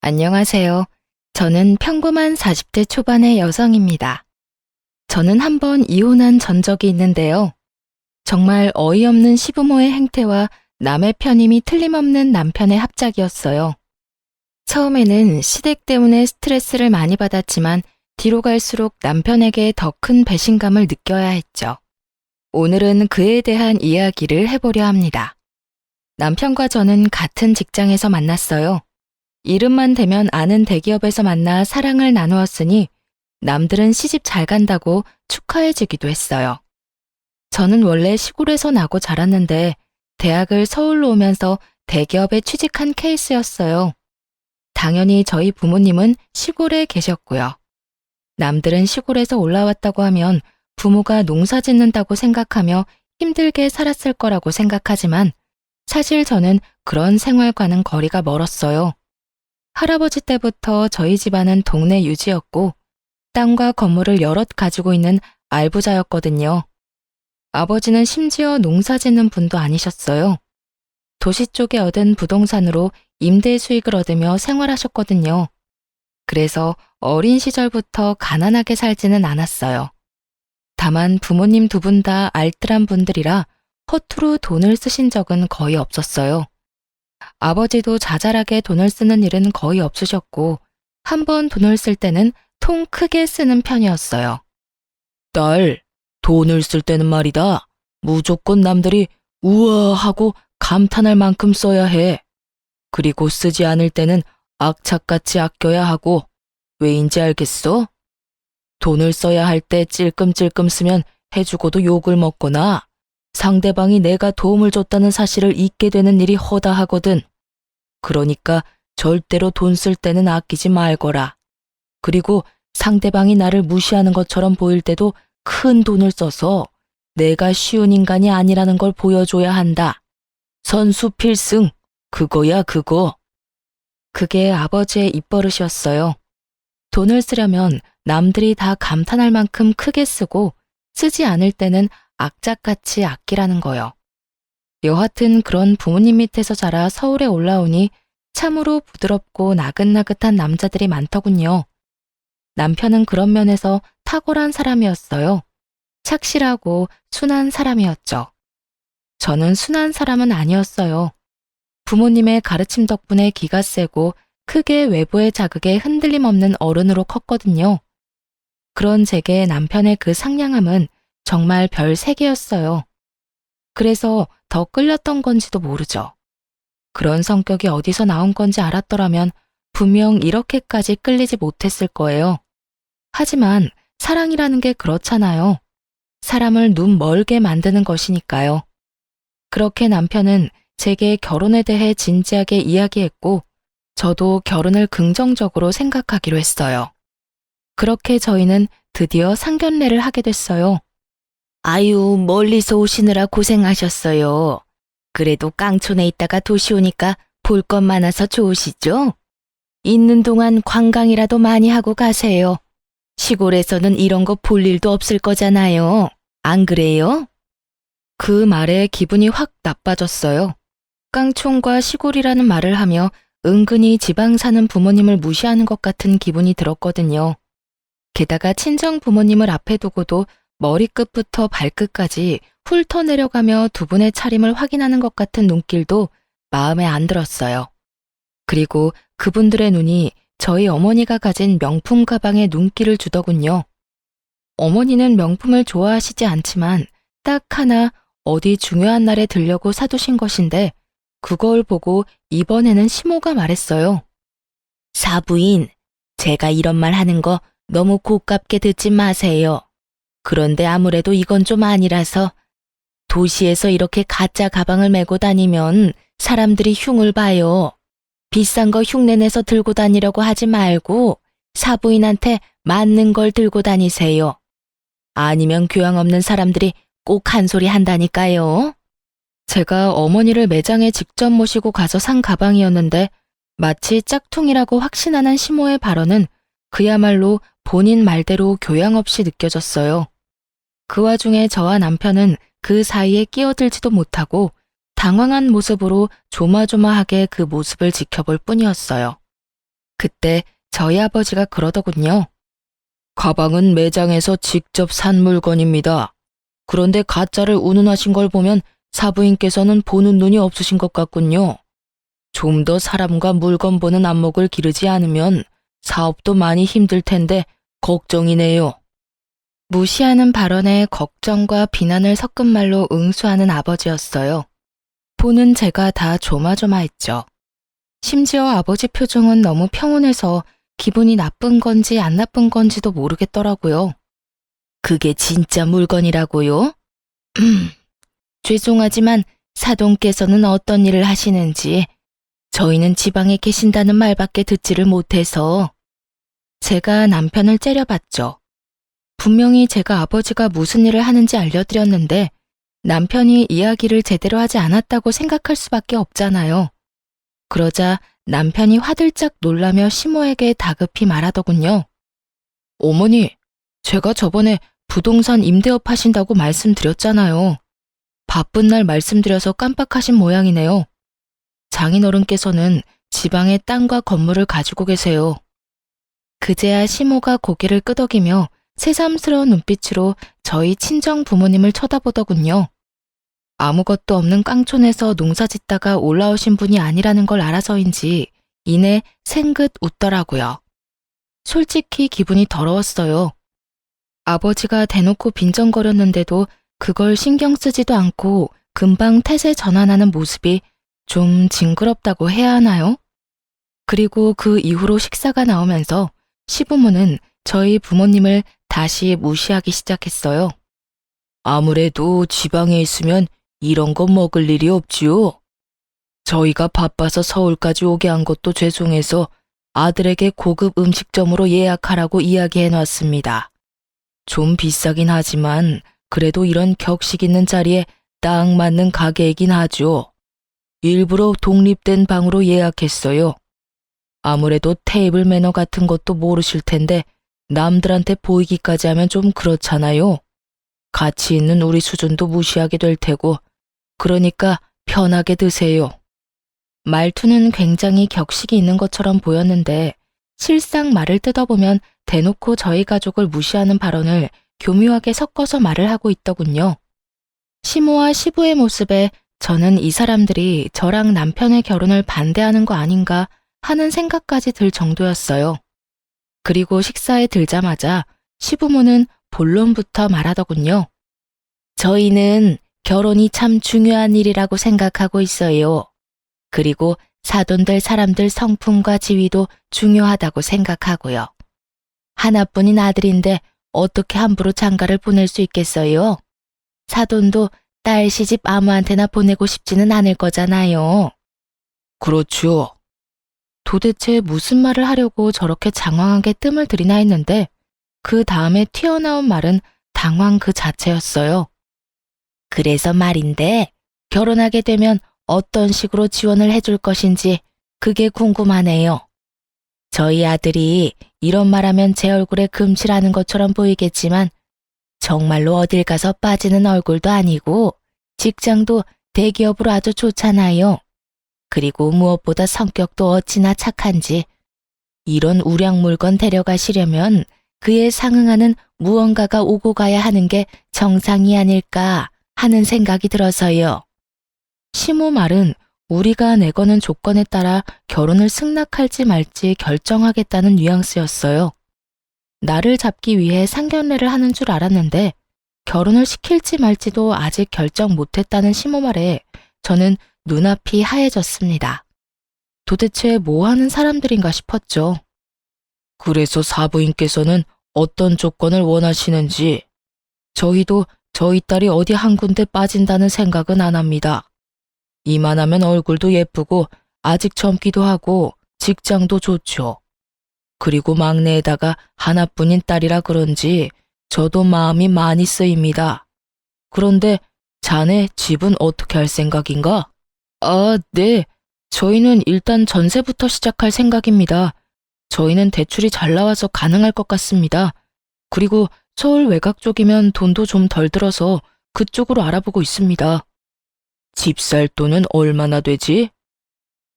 안녕하세요. 저는 평범한 40대 초반의 여성입니다. 저는 한번 이혼한 전적이 있는데요. 정말 어이없는 시부모의 행태와 남의 편임이 틀림없는 남편의 합작이었어요. 처음에는 시댁 때문에 스트레스를 많이 받았지만 뒤로 갈수록 남편에게 더 큰 배신감을 느껴야 했죠. 오늘은 그에 대한 이야기를 해보려 합니다. 남편과 저는 같은 직장에서 만났어요. 이름만 대면 아는 대기업에서 만나 사랑을 나누었으니 남들은 시집 잘 간다고 축하해주기도 했어요. 저는 원래 시골에서 나고 자랐는데 대학을 서울로 오면서 대기업에 취직한 케이스였어요. 당연히 저희 부모님은 시골에 계셨고요. 남들은 시골에서 올라왔다고 하면 부모가 농사 짓는다고 생각하며 힘들게 살았을 거라고 생각하지만 사실 저는 그런 생활과는 거리가 멀었어요. 할아버지 때부터 저희 집안은 동네 유지였고 땅과 건물을 여럿 가지고 있는 알부자였거든요. 아버지는 심지어 농사 짓는 분도 아니셨어요. 도시 쪽에 얻은 부동산으로 임대 수익을 얻으며 생활하셨거든요. 그래서 어린 시절부터 가난하게 살지는 않았어요. 다만 부모님 두 분 다 알뜰한 분들이라 허투루 돈을 쓰신 적은 거의 없었어요. 아버지도 자잘하게 돈을 쓰는 일은 거의 없으셨고 한 번 돈을 쓸 때는 통 크게 쓰는 편이었어요. 딸, 돈을 쓸 때는 말이다. 무조건 남들이 우와 하고 감탄할 만큼 써야 해. 그리고 쓰지 않을 때는 악착같이 아껴야 하고 왜인지 알겠어? 돈을 써야 할 때 찔끔찔끔 쓰면 해주고도 욕을 먹거나 상대방이 내가 도움을 줬다는 사실을 잊게 되는 일이 허다하거든. 그러니까 절대로 돈 쓸 때는 아끼지 말거라. 그리고 상대방이 나를 무시하는 것처럼 보일 때도 큰 돈을 써서 내가 쉬운 인간이 아니라는 걸 보여줘야 한다. 선수 필승, 그거야 그거. 그게 아버지의 입버릇이었어요. 돈을 쓰려면 남들이 다 감탄할 만큼 크게 쓰고 쓰지 않을 때는 악착같이 아끼라는 거요. 여하튼 그런 부모님 밑에서 자라 서울에 올라오니 참으로 부드럽고 나긋나긋한 남자들이 많더군요. 남편은 그런 면에서 탁월한 사람이었어요. 착실하고 순한 사람이었죠. 저는 순한 사람은 아니었어요. 부모님의 가르침 덕분에 기가 세고 크게 외부의 자극에 흔들림 없는 어른으로 컸거든요. 그런 제게 남편의 그 상냥함은 정말 별 3개였어요. 그래서 더 끌렸던 건지도 모르죠. 그런 성격이 어디서 나온 건지 알았더라면 분명 이렇게까지 끌리지 못했을 거예요. 하지만 사랑이라는 게 그렇잖아요. 사람을 눈 멀게 만드는 것이니까요. 그렇게 남편은 제게 결혼에 대해 진지하게 이야기했고 저도 결혼을 긍정적으로 생각하기로 했어요. 그렇게 저희는 드디어 상견례를 하게 됐어요. 아유, 멀리서 오시느라 고생하셨어요. 그래도 깡촌에 있다가 도시 오니까 볼 것 많아서 좋으시죠? 있는 동안 관광이라도 많이 하고 가세요. 시골에서는 이런 거 볼 일도 없을 거잖아요. 안 그래요? 그 말에 기분이 확 나빠졌어요. 깡촌과 시골이라는 말을 하며 은근히 지방 사는 부모님을 무시하는 것 같은 기분이 들었거든요. 게다가 친정 부모님을 앞에 두고도 머리끝부터 발끝까지 훑어내려가며 두 분의 차림을 확인하는 것 같은 눈길도 마음에 안 들었어요. 그리고 그분들의 눈이 저희 어머니가 가진 명품 가방에 눈길을 주더군요. 어머니는 명품을 좋아하시지 않지만 딱 하나 어디 중요한 날에 들려고 사두신 것인데 그걸 보고 이번에는 시모가 말했어요. 사부인, 제가 이런 말 하는 거 너무 고깝게 듣지 마세요. 그런데 아무래도 이건 좀 아니라서 도시에서 이렇게 가짜 가방을 메고 다니면 사람들이 흉을 봐요. 비싼 거 흉내내서 들고 다니려고 하지 말고 사부인한테 맞는 걸 들고 다니세요. 아니면 교양 없는 사람들이 꼭 한 소리 한다니까요. 제가 어머니를 매장에 직접 모시고 가서 산 가방이었는데 마치 짝퉁이라고 확신하는 시모의 발언은 그야말로 본인 말대로 교양 없이 느껴졌어요. 그 와중에 저와 남편은 그 사이에 끼어들지도 못하고 당황한 모습으로 조마조마하게 그 모습을 지켜볼 뿐이었어요. 그때 저희 아버지가 그러더군요. 가방은 매장에서 직접 산 물건입니다. 그런데 가짜를 운운하신 걸 보면 사부인께서는 보는 눈이 없으신 것 같군요. 좀 더 사람과 물건 보는 안목을 기르지 않으면 사업도 많이 힘들 텐데 걱정이네요. 무시하는 발언에 걱정과 비난을 섞은 말로 응수하는 아버지였어요. 보는 제가 다 조마조마했죠. 심지어 아버지 표정은 너무 평온해서 기분이 나쁜 건지 안 나쁜 건지도 모르겠더라고요. 그게 진짜 물건이라고요? 죄송하지만 사돈께서는 어떤 일을 하시는지 저희는 지방에 계신다는 말밖에 듣지를 못해서. 제가 남편을 째려봤죠. 분명히 제가 아버지가 무슨 일을 하는지 알려드렸는데 남편이 이야기를 제대로 하지 않았다고 생각할 수밖에 없잖아요. 그러자 남편이 화들짝 놀라며 시모에게 다급히 말하더군요. 어머니, 제가 저번에 부동산 임대업 하신다고 말씀드렸잖아요. 바쁜 날 말씀드려서 깜빡하신 모양이네요. 장인어른께서는 지방에 땅과 건물을 가지고 계세요. 그제야 시모가 고개를 끄덕이며 새삼스러운 눈빛으로 저희 친정 부모님을 쳐다보더군요. 아무것도 없는 깡촌에서 농사 짓다가 올라오신 분이 아니라는 걸 알아서인지 이내 생긋 웃더라고요. 솔직히 기분이 더러웠어요. 아버지가 대놓고 빈정거렸는데도 그걸 신경 쓰지도 않고 금방 태세 전환하는 모습이 좀 징그럽다고 해야 하나요? 그리고 그 이후로 식사가 나오면서 시부모는 저희 부모님을 다시 무시하기 시작했어요. 아무래도 지방에 있으면 이런 거 먹을 일이 없지요. 저희가 바빠서 서울까지 오게 한 것도 죄송해서 아들에게 고급 음식점으로 예약하라고 이야기해 놨습니다. 좀 비싸긴 하지만 그래도 이런 격식 있는 자리에 딱 맞는 가게이긴 하죠. 일부러 독립된 방으로 예약했어요. 아무래도 테이블 매너 같은 것도 모르실 텐데 남들한테 보이기까지 하면 좀 그렇잖아요. 가치 있는 우리 수준도 무시하게 될 테고 그러니까 편하게 드세요. 말투는 굉장히 격식이 있는 것처럼 보였는데 실상 말을 뜯어보면 대놓고 저희 가족을 무시하는 발언을 교묘하게 섞어서 말을 하고 있더군요. 시모와 시부의 모습에 저는 이 사람들이 저랑 남편의 결혼을 반대하는 거 아닌가 하는 생각까지 들 정도였어요. 그리고 식사에 들자마자 시부모는 본론부터 말하더군요. 저희는 결혼이 참 중요한 일이라고 생각하고 있어요. 그리고 사돈될 사람들 성품과 지위도 중요하다고 생각하고요. 하나뿐인 아들인데 어떻게 함부로 장가를 보낼 수 있겠어요? 사돈도 딸 시집 아무한테나 보내고 싶지는 않을 거잖아요. 그렇죠. 도대체 무슨 말을 하려고 저렇게 장황하게 뜸을 들이나 했는데 그 다음에 튀어나온 말은 당황 그 자체였어요. 그래서 말인데 결혼하게 되면 어떤 식으로 지원을 해줄 것인지 그게 궁금하네요. 저희 아들이 이런 말하면 제 얼굴에 금칠하는 것처럼 보이겠지만 정말로 어딜 가서 빠지는 얼굴도 아니고 직장도 대기업으로 아주 좋잖아요. 그리고 무엇보다 성격도 어찌나 착한지 이런 우량 물건 데려가시려면 그에 상응하는 무언가가 오고 가야 하는 게 정상이 아닐까 하는 생각이 들어서요. 시모 말은 우리가 내거는 조건에 따라 결혼을 승낙할지 말지 결정하겠다는 뉘앙스였어요. 나를 잡기 위해 상견례를 하는 줄 알았는데 결혼을 시킬지 말지도 아직 결정 못했다는 시모 말에 저는 눈앞이 하얘졌습니다. 도대체 뭐 하는 사람들인가 싶었죠. 그래서 사부인께서는 어떤 조건을 원하시는지 저희도 저희 딸이 어디 한 군데 빠진다는 생각은 안 합니다. 이만하면 얼굴도 예쁘고 아직 젊기도 하고 직장도 좋죠. 그리고 막내에다가 하나뿐인 딸이라 그런지 저도 마음이 많이 쓰입니다. 그런데 자네 집은 어떻게 할 생각인가? 아, 네. 저희는 일단 전세부터 시작할 생각입니다. 저희는 대출이 잘 나와서 가능할 것 같습니다. 그리고 서울 외곽 쪽이면 돈도 좀 덜 들어서 그쪽으로 알아보고 있습니다. 집 살 돈은 얼마나 되지?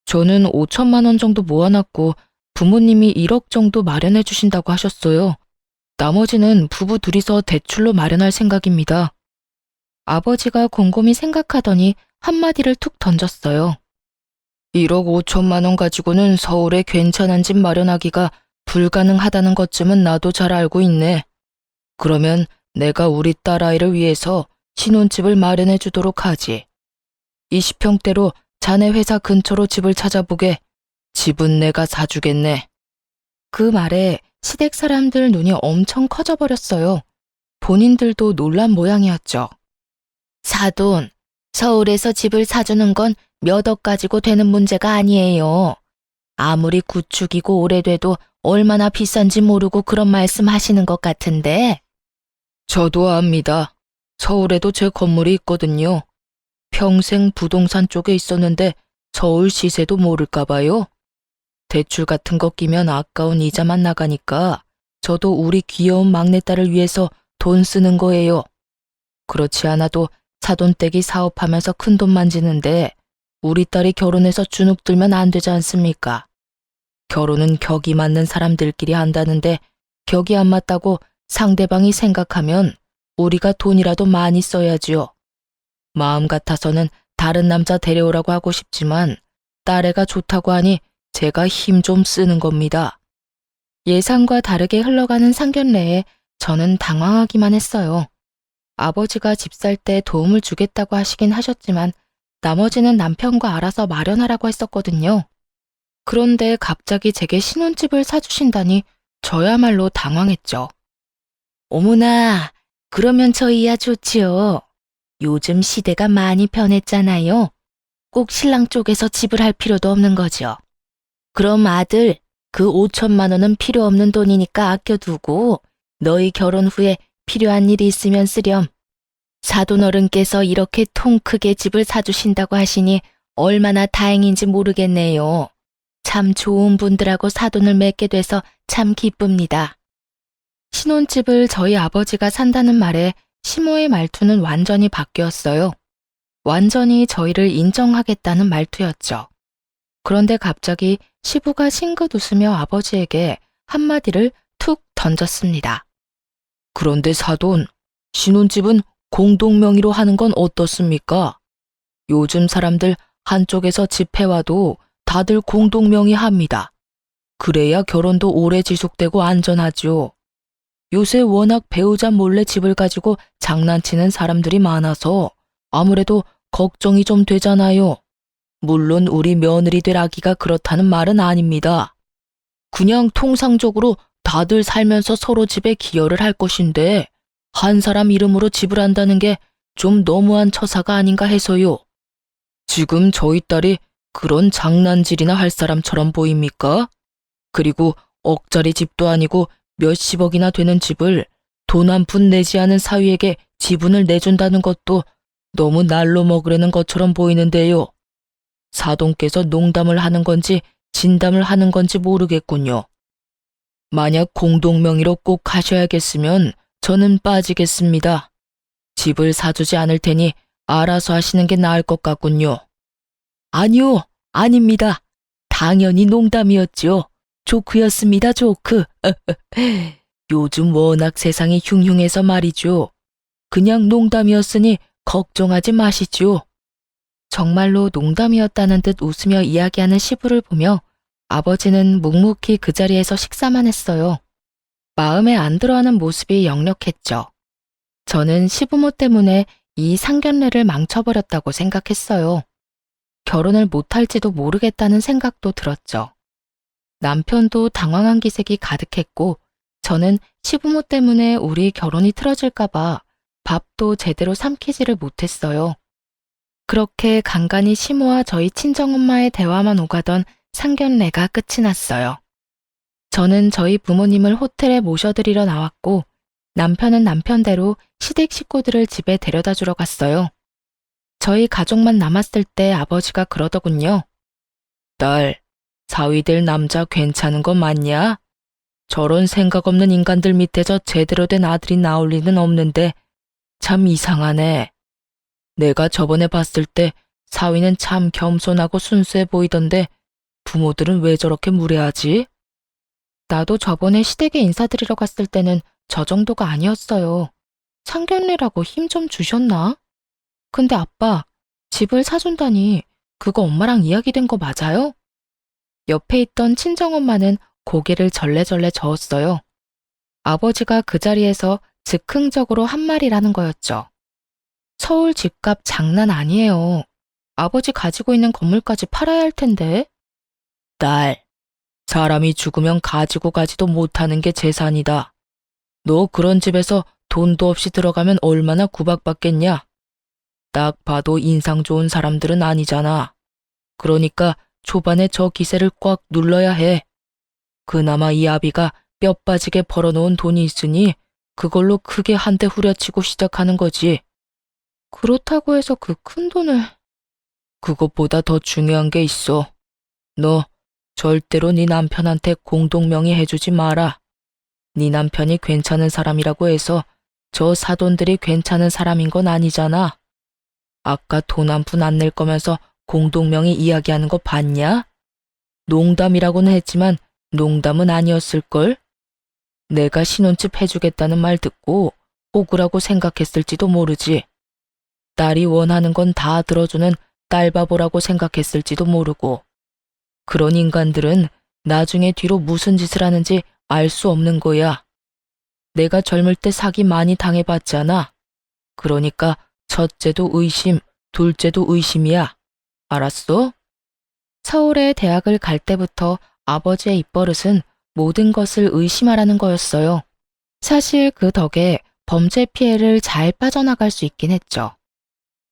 저는 5천만 원 정도 모아놨고 부모님이 1억 정도 마련해 주신다고 하셨어요. 나머지는 부부 둘이서 대출로 마련할 생각입니다. 아버지가 곰곰이 생각하더니 한마디를 툭 던졌어요. 1억 5천만 원 가지고는 서울에 괜찮은 집 마련하기가 불가능하다는 것쯤은 나도 잘 알고 있네. 그러면 내가 우리 딸아이를 위해서 신혼집을 마련해 주도록 하지. 20평대로 자네 회사 근처로 집을 찾아보게. 집은 내가 사주겠네. 그 말에 시댁 사람들 눈이 엄청 커져버렸어요. 본인들도 놀란 모양이었죠. 사돈, 서울에서 집을 사주는 건 몇 억 가지고 되는 문제가 아니에요. 아무리 구축이고 오래돼도 얼마나 비싼지 모르고 그런 말씀 하시는 것 같은데. 저도 압니다. 서울에도 제 건물이 있거든요. 평생 부동산 쪽에 있었는데 서울 시세도 모를까 봐요. 대출 같은 거 끼면 아까운 이자만 나가니까 저도 우리 귀여운 막내딸을 위해서 돈 쓰는 거예요. 그렇지 않아도 사돈댁이 사업하면서 큰돈 만지는데 우리 딸이 결혼해서 주눅 들면 안 되지 않습니까? 결혼은 격이 맞는 사람들끼리 한다는데 격이 안 맞다고 상대방이 생각하면 우리가 돈이라도 많이 써야지요. 마음 같아서는 다른 남자 데려오라고 하고 싶지만 딸애가 좋다고 하니 제가 힘 좀 쓰는 겁니다. 예상과 다르게 흘러가는 상견례에 저는 당황하기만 했어요. 아버지가 집 살 때 도움을 주겠다고 하시긴 하셨지만 나머지는 남편과 알아서 마련하라고 했었거든요. 그런데 갑자기 제게 신혼집을 사주신다니 저야말로 당황했죠. 어머나, 그러면 저희야 좋지요. 요즘 시대가 많이 변했잖아요. 꼭 신랑 쪽에서 집을 할 필요도 없는 거죠. 그럼 아들, 그 5천만 원은 필요 없는 돈이니까 아껴두고 너희 결혼 후에 필요한 일이 있으면 쓰렴. 사돈 어른께서 이렇게 통 크게 집을 사주신다고 하시니 얼마나 다행인지 모르겠네요. 참 좋은 분들하고 사돈을 맺게 돼서 참 기쁩니다. 신혼집을 저희 아버지가 산다는 말에 시모의 말투는 완전히 바뀌었어요. 완전히 저희를 인정하겠다는 말투였죠. 그런데 갑자기 시부가 싱긋 웃으며 아버지에게 한마디를 툭 던졌습니다. 그런데 사돈, 신혼집은 공동명의로 하는 건 어떻습니까? 요즘 사람들 한쪽에서 집해와도 다들 공동명의 합니다. 그래야 결혼도 오래 지속되고 안전하죠. 요새 워낙 배우자 몰래 집을 가지고 장난치는 사람들이 많아서 아무래도 걱정이 좀 되잖아요. 물론 우리 며느리 될 아기가 그렇다는 말은 아닙니다. 그냥 통상적으로 다들 살면서 서로 집에 기여를 할 것인데 한 사람 이름으로 집을 한다는 게 좀 너무한 처사가 아닌가 해서요. 지금 저희 딸이 그런 장난질이나 할 사람처럼 보입니까? 그리고 억짜리 집도 아니고 몇십억이나 되는 집을 돈 한 푼 내지 않은 사위에게 지분을 내준다는 것도 너무 날로 먹으려는 것처럼 보이는데요. 사돈께서 농담을 하는 건지 진담을 하는 건지 모르겠군요. 만약 공동명의로 꼭 하셔야겠으면 저는 빠지겠습니다. 집을 사주지 않을 테니 알아서 하시는 게 나을 것 같군요. 아니요, 아닙니다. 당연히 농담이었죠. 조크였습니다, 조크. 요즘 워낙 세상이 흉흉해서 말이죠. 그냥 농담이었으니 걱정하지 마시죠. 정말로 농담이었다는 듯 웃으며 이야기하는 시부를 보며 아버지는 묵묵히 그 자리에서 식사만 했어요. 마음에 안 들어하는 모습이 역력했죠. 저는 시부모 때문에 이 상견례를 망쳐버렸다고 생각했어요. 결혼을 못할지도 모르겠다는 생각도 들었죠. 남편도 당황한 기색이 가득했고 저는 시부모 때문에 우리 결혼이 틀어질까봐 밥도 제대로 삼키지를 못했어요. 그렇게 간간히 시모와 저희 친정엄마의 대화만 오가던 상견례가 끝이 났어요. 저는 저희 부모님을 호텔에 모셔드리러 나왔고 남편은 남편대로 시댁 식구들을 집에 데려다 주러 갔어요. 저희 가족만 남았을 때 아버지가 그러더군요. 딸, 사위될 남자 괜찮은 거 맞냐? 저런 생각 없는 인간들 밑에서 제대로 된 아들이 나올 리는 없는데 참 이상하네. 내가 저번에 봤을 때 사위는 참 겸손하고 순수해 보이던데 부모들은 왜 저렇게 무례하지? 나도 저번에 시댁에 인사드리러 갔을 때는 저 정도가 아니었어요. 상견례라고 힘 좀 주셨나? 근데 아빠, 집을 사준다니 그거 엄마랑 이야기된 거 맞아요? 옆에 있던 친정엄마는 고개를 절레절레 저었어요. 아버지가 그 자리에서 즉흥적으로 한 말이라는 거였죠. 서울 집값 장난 아니에요. 아버지 가지고 있는 건물까지 팔아야 할 텐데. 딸, 사람이 죽으면 가지고 가지도 못하는 게 재산이다. 너 그런 집에서 돈도 없이 들어가면 얼마나 구박받겠냐? 딱 봐도 인상 좋은 사람들은 아니잖아. 그러니까 초반에 저 기세를 꽉 눌러야 해. 그나마 이 아비가 뼈 빠지게 벌어놓은 돈이 있으니 그걸로 크게 한 대 후려치고 시작하는 거지. 그렇다고 해서 그 큰 돈을... 그것보다 더 중요한 게 있어. 너 절대로 네 남편한테 공동명의 해주지 마라. 네 남편이 괜찮은 사람이라고 해서 저 사돈들이 괜찮은 사람인 건 아니잖아. 아까 돈 한 푼 안 낼 거면서 공동명의 이야기하는 거 봤냐? 농담이라고는 했지만 농담은 아니었을걸? 내가 신혼집 해주겠다는 말 듣고 억울하고 생각했을지도 모르지. 딸이 원하는 건 다 들어주는 딸바보라고 생각했을지도 모르고. 그런 인간들은 나중에 뒤로 무슨 짓을 하는지 알 수 없는 거야. 내가 젊을 때 사기 많이 당해봤잖아. 그러니까 첫째도 의심, 둘째도 의심이야. 알았어? 서울에 대학을 갈 때부터 아버지의 입버릇은 모든 것을 의심하라는 거였어요. 사실 그 덕에 범죄 피해를 잘 빠져나갈 수 있긴 했죠.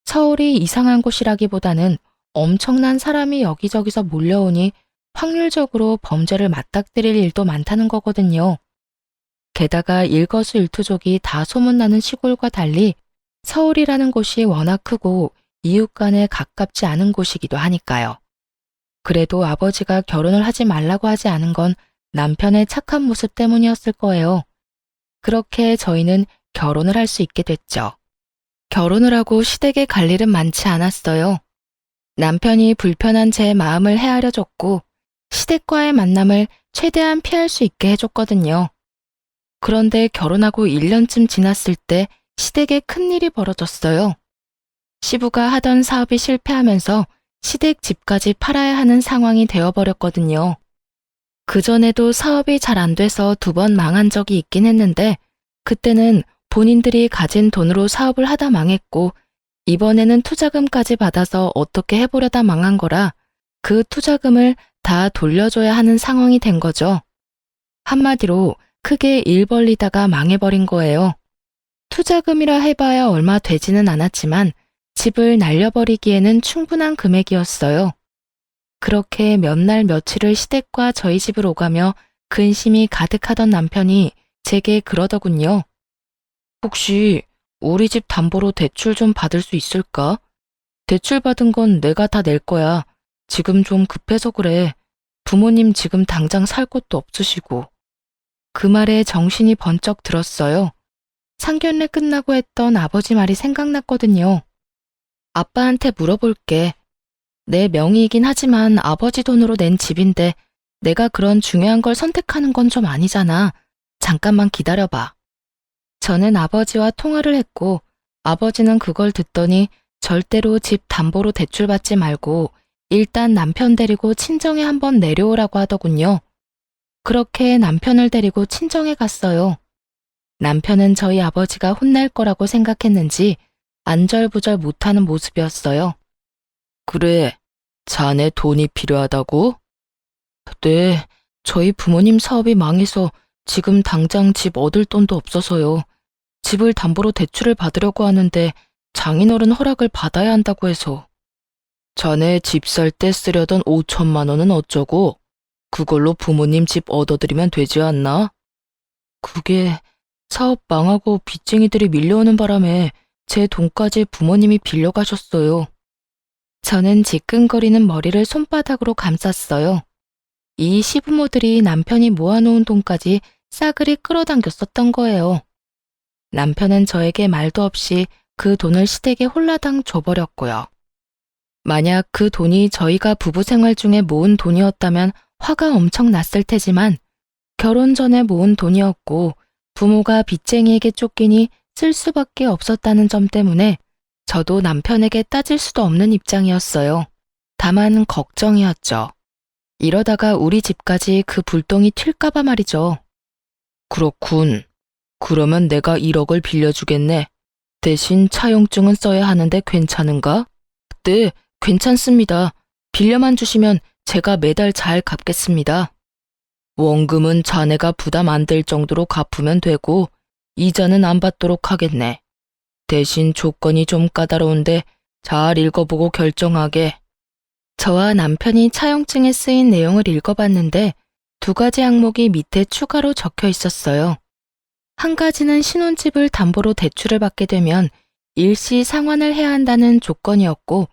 서울이 이상한 곳이라기보다는 엄청난 사람이 여기저기서 몰려오니 확률적으로 범죄를 맞닥뜨릴 일도 많다는 거거든요. 게다가 일거수일투족이 다 소문나는 시골과 달리 서울이라는 곳이 워낙 크고 이웃 간에 가깝지 않은 곳이기도 하니까요. 그래도 아버지가 결혼을 하지 말라고 하지 않은 건 남편의 착한 모습 때문이었을 거예요. 그렇게 저희는 결혼을 할 수 있게 됐죠. 결혼을 하고 시댁에 갈 일은 많지 않았어요. 남편이 불편한 제 마음을 헤아려 줬고 시댁과의 만남을 최대한 피할 수 있게 해줬거든요. 그런데 결혼하고 1년쯤 지났을 때 시댁에 큰일이 벌어졌어요. 시부가 하던 사업이 실패하면서 시댁 집까지 팔아야 하는 상황이 되어버렸거든요. 그전에도 사업이 잘 안 돼서 2번 망한 적이 있긴 했는데 그때는 본인들이 가진 돈으로 사업을 하다 망했고 이번에는 투자금까지 받아서 어떻게 해보려다 망한 거라 그 투자금을 다 돌려줘야 하는 상황이 된 거죠. 한마디로 크게 일 벌리다가 망해버린 거예요. 투자금이라 해봐야 얼마 되지는 않았지만 집을 날려버리기에는 충분한 금액이었어요. 그렇게 몇 날 며칠을 시댁과 저희 집을 오가며 근심이 가득하던 남편이 제게 그러더군요. 혹시 우리 집 담보로 대출 좀 받을 수 있을까? 대출 받은 건 내가 다 낼 거야. 지금 좀 급해서 그래. 부모님 지금 당장 살 곳도 없으시고. 그 말에 정신이 번쩍 들었어요. 상견례 끝나고 했던 아버지 말이 생각났거든요. 아빠한테 물어볼게. 내 명의이긴 하지만 아버지 돈으로 낸 집인데 내가 그런 중요한 걸 선택하는 건 좀 아니잖아. 잠깐만 기다려봐. 저는 아버지와 통화를 했고 아버지는 그걸 듣더니 절대로 집 담보로 대출받지 말고 일단 남편 데리고 친정에 한번 내려오라고 하더군요. 그렇게 남편을 데리고 친정에 갔어요. 남편은 저희 아버지가 혼날 거라고 생각했는지 안절부절 못하는 모습이었어요. 그래, 자네 돈이 필요하다고? 네, 저희 부모님 사업이 망해서 지금 당장 집 얻을 돈도 없어서요. 집을 담보로 대출을 받으려고 하는데 장인어른 허락을 받아야 한다고 해서. 자네 집 살 때 쓰려던 5천만 원은 어쩌고? 그걸로 부모님 집 얻어드리면 되지 않나? 그게 사업 망하고 빚쟁이들이 밀려오는 바람에 제 돈까지 부모님이 빌려가셨어요. 저는 지끈거리는 머리를 손바닥으로 감쌌어요. 이 시부모들이 남편이 모아놓은 돈까지 싸그리 끌어당겼었던 거예요. 남편은 저에게 말도 없이 그 돈을 시댁에 홀라당 줘버렸고요. 만약 그 돈이 저희가 부부 생활 중에 모은 돈이었다면 화가 엄청 났을 테지만 결혼 전에 모은 돈이었고 부모가 빚쟁이에게 쫓기니 쓸 수밖에 없었다는 점 때문에 저도 남편에게 따질 수도 없는 입장이었어요. 다만 걱정이었죠. 이러다가 우리 집까지 그 불똥이 튈까봐 말이죠. 그렇군. 그러면 내가 1억을 빌려주겠네. 대신 차용증은 써야 하는데 괜찮은가? 네, 괜찮습니다. 빌려만 주시면 제가 매달 잘 갚겠습니다. 원금은 자네가 부담 안 될 정도로 갚으면 되고 이자는 안 받도록 하겠네. 대신 조건이 좀 까다로운데 잘 읽어보고 결정하게. 저와 남편이 차용증에 쓰인 내용을 읽어봤는데 2가지 항목이 밑에 추가로 적혀 있었어요. 한 가지는 신혼집을 담보로 대출을 받게 되면 일시 상환을 해야 한다는 조건이었고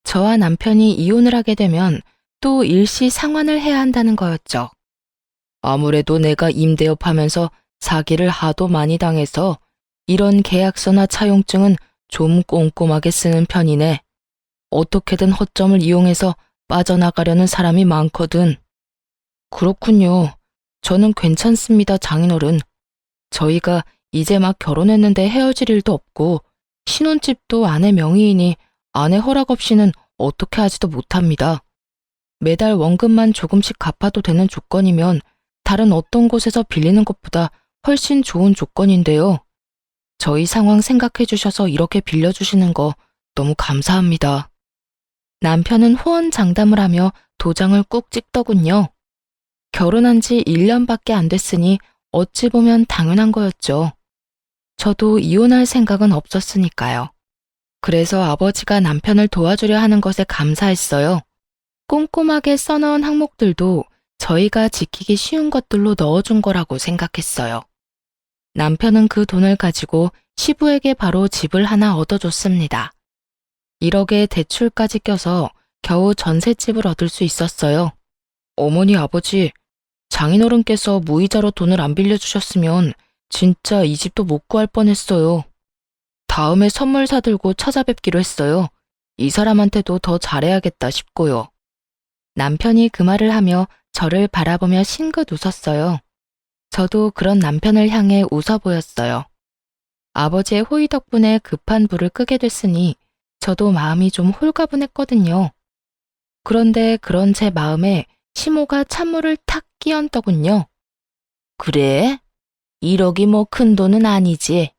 저와 남편이 이혼을 하게 되면 또 일시 상환을 해야 한다는 거였죠. 아무래도 내가 임대업 하면서 사기를 하도 많이 당해서 이런 계약서나 차용증은 좀 꼼꼼하게 쓰는 편이네. 어떻게든 허점을 이용해서 빠져나가려는 사람이 많거든. 그렇군요. 저는 괜찮습니다, 장인어른. 저희가 이제 막 결혼했는데 헤어질 일도 없고 신혼집도 아내 명의이니 아내 허락 없이는 어떻게 하지도 못합니다. 매달 원금만 조금씩 갚아도 되는 조건이면 다른 어떤 곳에서 빌리는 것보다 훨씬 좋은 조건인데요. 저희 상황 생각해 주셔서 이렇게 빌려주시는 거 너무 감사합니다. 남편은 호언장담을 하며 도장을 꾹 찍더군요. 결혼한 지 1년밖에 안 됐으니 어찌 보면 당연한 거였죠. 저도 이혼할 생각은 없었으니까요. 그래서 아버지가 남편을 도와주려 하는 것에 감사했어요. 꼼꼼하게 써놓은 항목들도 저희가 지키기 쉬운 것들로 넣어준 거라고 생각했어요. 남편은 그 돈을 가지고 시부에게 바로 집을 하나 얻어줬습니다. 1억에 대출까지 껴서 겨우 전셋집을 얻을 수 있었어요. 어머니, 아버지, 장인어른께서 무이자로 돈을 안 빌려주셨으면 진짜 이 집도 못 구할 뻔했어요. 다음에 선물 사들고 찾아뵙기로 했어요. 이 사람한테도 더 잘해야겠다 싶고요. 남편이 그 말을 하며 저를 바라보며 싱긋 웃었어요. 저도 그런 남편을 향해 웃어 보였어요. 아버지의 호의 덕분에 급한 불을 끄게 됐으니 저도 마음이 좀 홀가분했거든요. 그런데 그런 제 마음에 시모가 찬물을 탁 끼얹더군요. 그래? 1억이 뭐 큰 돈은 아니지.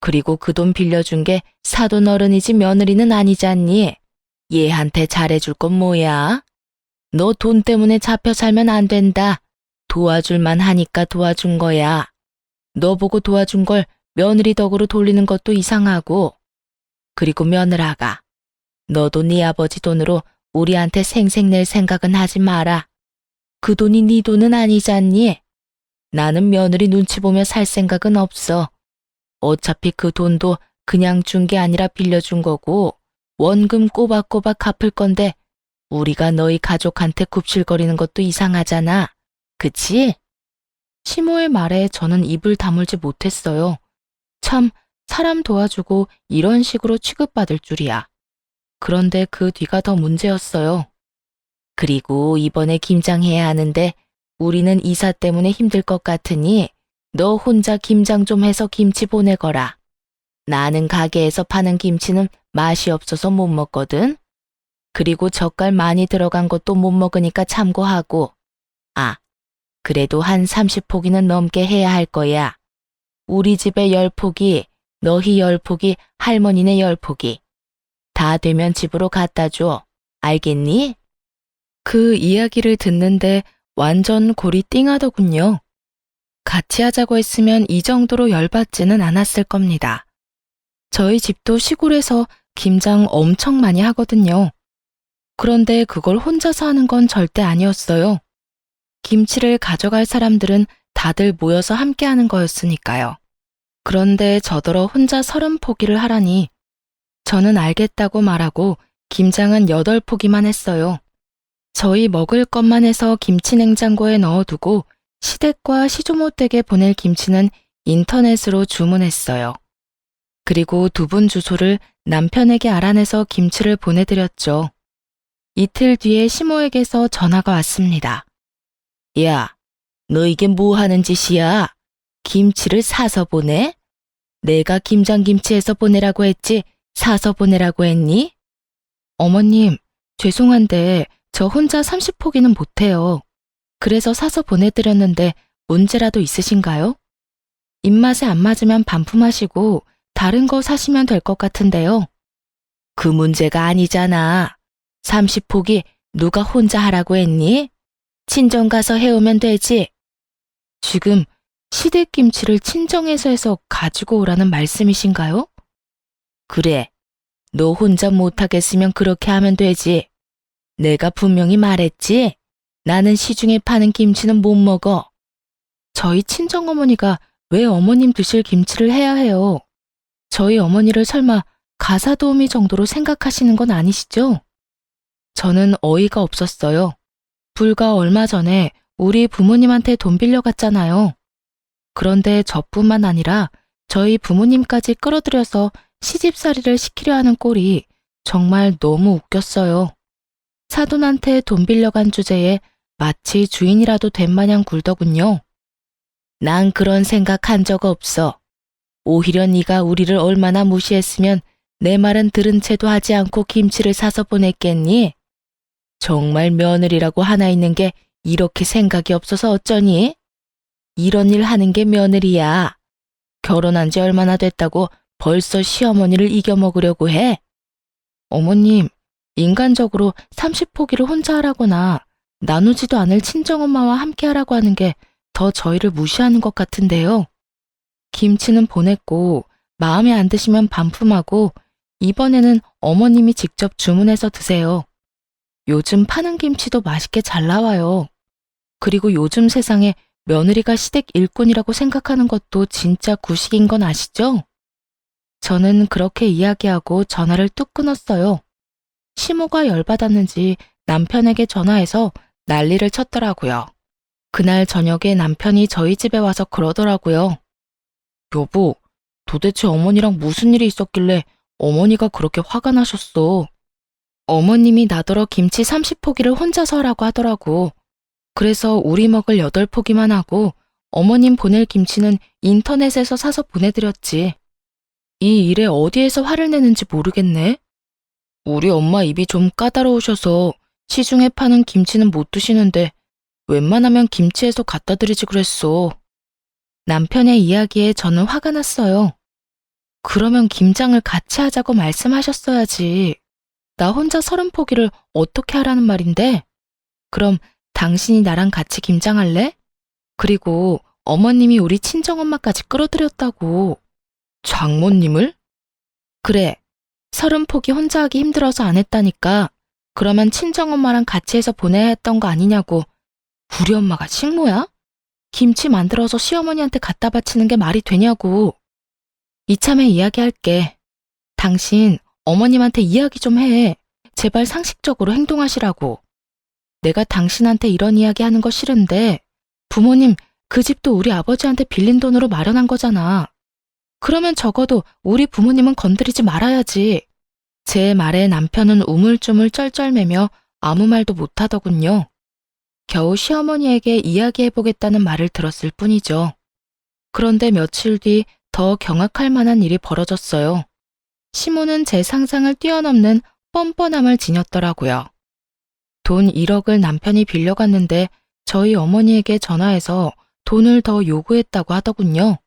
그리고 그 돈 빌려준 게 사돈 어른이지 며느리는 아니지 않니? 얘한테 잘해줄 건 뭐야? 너 돈 때문에 잡혀 살면 안 된다. 도와줄만 하니까 도와준 거야. 너 보고 도와준 걸 며느리 덕으로 돌리는 것도 이상하고. 그리고 며느라가, 너도 네 아버지 돈으로 우리한테 생색낼 생각은 하지 마라. 그 돈이 네 돈은 아니잖니? 나는 며느리 눈치 보며 살 생각은 없어. 어차피 그 돈도 그냥 준 게 아니라 빌려준 거고 원금 꼬박꼬박 갚을 건데 우리가 너희 가족한테 굽실거리는 것도 이상하잖아. 그치? 시모의 말에 저는 입을 다물지 못했어요. 참, 사람 도와주고 이런 식으로 취급받을 줄이야. 그런데 그 뒤가 더 문제였어요. 그리고 이번에 김장해야 하는데 우리는 이사 때문에 힘들 것 같으니 너 혼자 김장 좀 해서 김치 보내거라. 나는 가게에서 파는 김치는 맛이 없어서 못 먹거든. 그리고 젓갈 많이 들어간 것도 못 먹으니까 참고하고. 아, 그래도 한 30포기는 넘게 해야 할 거야. 우리 집에 10포기, 너희 10포기, 할머니네 10포기. 다 되면 집으로 갖다 줘. 알겠니? 그 이야기를 듣는데 완전 골이 띵하더군요. 같이 하자고 했으면 이 정도로 열받지는 않았을 겁니다. 저희 집도 시골에서 김장 엄청 많이 하거든요. 그런데 그걸 혼자서 하는 건 절대 아니었어요. 김치를 가져갈 사람들은 다들 모여서 함께 하는 거였으니까요. 그런데 저더러 혼자 30포기를 하라니 저는 알겠다고 말하고 김장은 8포기만 했어요. 저희 먹을 것만 해서 김치 냉장고에 넣어두고 시댁과 시조모 댁에 보낼 김치는 인터넷으로 주문했어요. 그리고 2분 주소를 남편에게 알아내서 김치를 보내드렸죠. 이틀 뒤에 시모에게서 전화가 왔습니다. 야, 너 이게 뭐 하는 짓이야? 김치를 사서 보내? 내가 김장김치해서 보내라고 했지 사서 보내라고 했니? 어머님, 죄송한데 저 혼자 30포기는 못해요. 그래서 사서 보내드렸는데 문제라도 있으신가요? 입맛에 안 맞으면 반품하시고 다른 거 사시면 될 것 같은데요. 그 문제가 아니잖아. 30포기 누가 혼자 하라고 했니? 친정 가서 해오면 되지. 지금 시댁김치를 친정에서 해서 가지고 오라는 말씀이신가요? 그래. 너 혼자 못하겠으면 그렇게 하면 되지. 내가 분명히 말했지. 나는 시중에 파는 김치는 못 먹어. 저희 친정어머니가 왜 어머님 드실 김치를 해야 해요? 저희 어머니를 설마 가사도우미 정도로 생각하시는 건 아니시죠? 저는 어이가 없었어요. 불과 얼마 전에 우리 부모님한테 돈 빌려갔잖아요. 그런데 저뿐만 아니라 저희 부모님까지 끌어들여서 시집살이를 시키려 하는 꼴이 정말 너무 웃겼어요. 사돈한테 돈 빌려간 주제에 마치 주인이라도 된 마냥 굴더군요. 난 그런 생각한 적 없어. 오히려 네가 우리를 얼마나 무시했으면 내 말은 들은 채도 하지 않고 김치를 사서 보냈겠니? 정말 며느리라고 하나 있는 게 이렇게 생각이 없어서 어쩌니? 이런 일 하는 게 며느리야. 결혼한 지 얼마나 됐다고 벌써 시어머니를 이겨먹으려고 해? 어머님, 인간적으로 30포기를 혼자 하라거나 나누지도 않을 친정엄마와 함께 하라고 하는 게 더 저희를 무시하는 것 같은데요. 김치는 보냈고 마음에 안 드시면 반품하고 이번에는 어머님이 직접 주문해서 드세요. 요즘 파는 김치도 맛있게 잘 나와요. 그리고 요즘 세상에 며느리가 시댁 일꾼이라고 생각하는 것도 진짜 구식인 건 아시죠? 저는 그렇게 이야기하고 전화를 뚝 끊었어요. 시모가 열받았는지 남편에게 전화해서 난리를 쳤더라고요. 그날 저녁에 남편이 저희 집에 와서 그러더라고요. 여보, 도대체 어머니랑 무슨 일이 있었길래 어머니가 그렇게 화가 나셨어? 어머님이 나더러 김치 30포기를 혼자서 하라고 하더라고. 그래서 우리 먹을 8포기만 하고 어머님 보낼 김치는 인터넷에서 사서 보내드렸지. 이 일에 어디에서 화를 내는지 모르겠네. 우리 엄마 입이 좀 까다로우셔서 시중에 파는 김치는 못 드시는데 웬만하면 김치에서 갖다 드리지 그랬어. 남편의 이야기에 저는 화가 났어요. 그러면 김장을 같이 하자고 말씀하셨어야지. 나 혼자 30포기를 어떻게 하라는 말인데? 그럼 당신이 나랑 같이 김장할래? 그리고 어머님이 우리 친정엄마까지 끌어들였다고. 장모님을? 그래. 30포기 혼자 하기 힘들어서 안 했다니까. 그러면 친정엄마랑 같이 해서 보내야 했던 거 아니냐고. 우리 엄마가 식모야? 김치 만들어서 시어머니한테 갖다 바치는 게 말이 되냐고. 이참에 이야기할게. 당신 어머님한테 이야기 좀 해. 제발 상식적으로 행동하시라고. 내가 당신한테 이런 이야기 하는 거 싫은데 부모님 그 집도 우리 아버지한테 빌린 돈으로 마련한 거잖아. 그러면 적어도 우리 부모님은 건드리지 말아야지. 제 말에 남편은 우물쭈물 쩔쩔매며 아무 말도 못하더군요. 겨우 시어머니에게 이야기해보겠다는 말을 들었을 뿐이죠. 그런데 며칠 뒤 더 경악할 만한 일이 벌어졌어요. 시모는 제 상상을 뛰어넘는 뻔뻔함을 지녔더라고요. 돈 1억을 남편이 빌려갔는데 저희 어머니에게 전화해서 돈을 더 요구했다고 하더군요.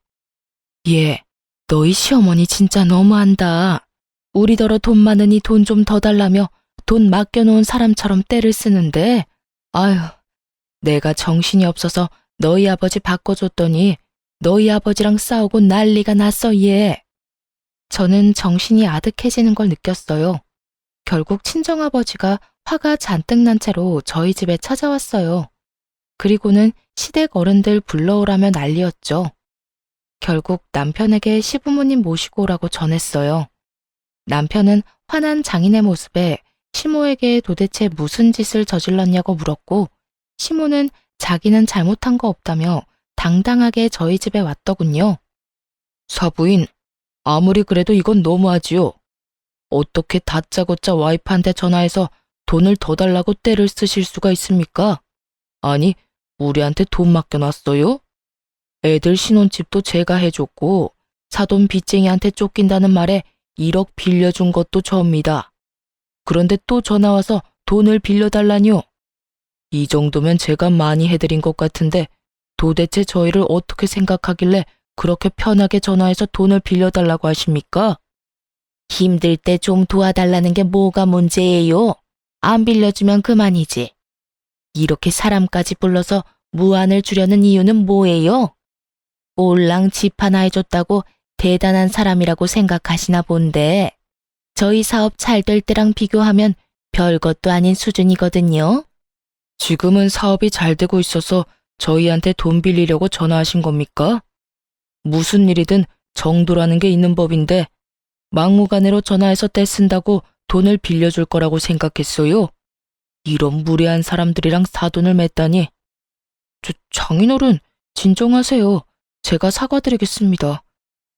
예, 너희 시어머니 진짜 너무한다. 우리더러 돈 많으니 돈 좀 더 달라며 돈 맡겨놓은 사람처럼 떼를 쓰는데 아휴, 내가 정신이 없어서 너희 아버지 바꿔줬더니 너희 아버지랑 싸우고 난리가 났어 얘. 저는 정신이 아득해지는 걸 느꼈어요. 결국 친정아버지가 화가 잔뜩 난 채로 저희 집에 찾아왔어요. 그리고는 시댁 어른들 불러오라며 난리였죠. 결국 남편에게 시부모님 모시고 오라고 전했어요. 남편은 화난 장인의 모습에 시모에게 도대체 무슨 짓을 저질렀냐고 물었고 시모는 자기는 잘못한 거 없다며 당당하게 저희 집에 왔더군요. 사부인, 아무리 그래도 이건 너무하지요. 어떻게 다짜고짜 와이프한테 전화해서 돈을 더 달라고 떼를 쓰실 수가 있습니까? 아니, 우리한테 돈 맡겨놨어요? 애들 신혼집도 제가 해줬고 사돈 빚쟁이한테 쫓긴다는 말에 1억 빌려준 것도 저입니다. 그런데 또 전화와서 돈을 빌려달라뇨. 이 정도면 제가 많이 해드린 것 같은데 도대체 저희를 어떻게 생각하길래 그렇게 편하게 전화해서 돈을 빌려달라고 하십니까? 힘들 때 좀 도와달라는 게 뭐가 문제예요? 안 빌려주면 그만이지. 이렇게 사람까지 불러서 무안을 주려는 이유는 뭐예요? 올랑 집 하나 해줬다고 대단한 사람이라고 생각하시나 본데 저희 사업 잘 될 때랑 비교하면 별것도 아닌 수준이거든요. 지금은 사업이 잘 되고 있어서 저희한테 돈 빌리려고 전화하신 겁니까? 무슨 일이든 정도라는 게 있는 법인데 막무가내로 전화해서 떼쓴다고 돈을 빌려줄 거라고 생각했어요? 이런 무례한 사람들이랑 사돈을 맺다니. 장인어른, 진정하세요. 제가 사과드리겠습니다.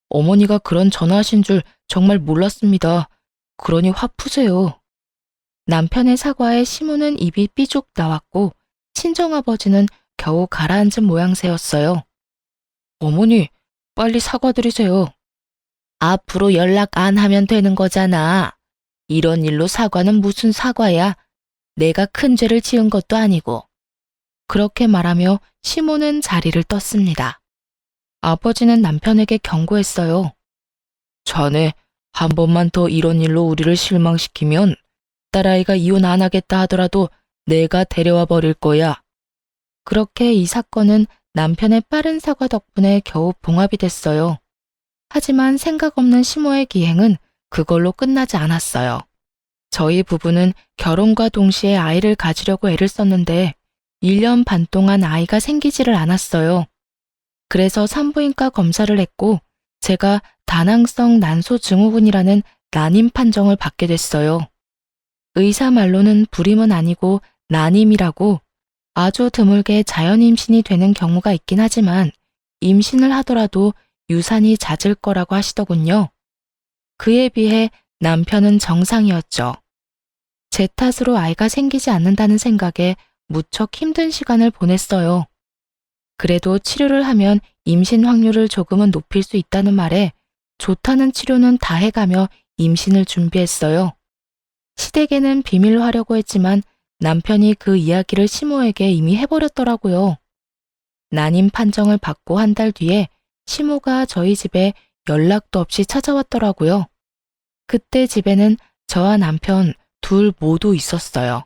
어머니가 그런 전화하신 줄 정말 몰랐습니다. 그러니 화 푸세요. 남편의 사과에 시모는 입이 삐죽 나왔고 친정아버지는 겨우 가라앉은 모양새였어요. 어머니, 빨리 사과드리세요. 앞으로 연락 안 하면 되는 거잖아. 이런 일로 사과는 무슨 사과야. 내가 큰 죄를 지은 것도 아니고. 그렇게 말하며 시모는 자리를 떴습니다. 아버지는 남편에게 경고했어요. 자네, 한 번만 더 이런 일로 우리를 실망시키면 딸아이가 이혼 안 하겠다 하더라도 내가 데려와 버릴 거야. 그렇게 이 사건은 남편의 빠른 사과 덕분에 겨우 봉합이 됐어요. 하지만 생각 없는 시모의 기행은 그걸로 끝나지 않았어요. 저희 부부는 결혼과 동시에 아이를 가지려고 애를 썼는데 1년 반 동안 아이가 생기지를 않았어요. 그래서 산부인과 검사를 했고 제가 다낭성 난소증후군이라는 난임 판정을 받게 됐어요. 의사 말로는 불임은 아니고 난임이라고 아주 드물게 자연 임신이 되는 경우가 있긴 하지만 임신을 하더라도 유산이 잦을 거라고 하시더군요. 그에 비해 남편은 정상이었죠. 제 탓으로 아이가 생기지 않는다는 생각에 무척 힘든 시간을 보냈어요. 그래도 치료를 하면 임신 확률을 조금은 높일 수 있다는 말에 좋다는 치료는 다 해가며 임신을 준비했어요. 시댁에는 비밀로 하려고 했지만 남편이 그 이야기를 시모에게 이미 해버렸더라고요. 난임 판정을 받고 한 달 뒤에 시모가 저희 집에 연락도 없이 찾아왔더라고요. 그때 집에는 저와 남편 둘 모두 있었어요.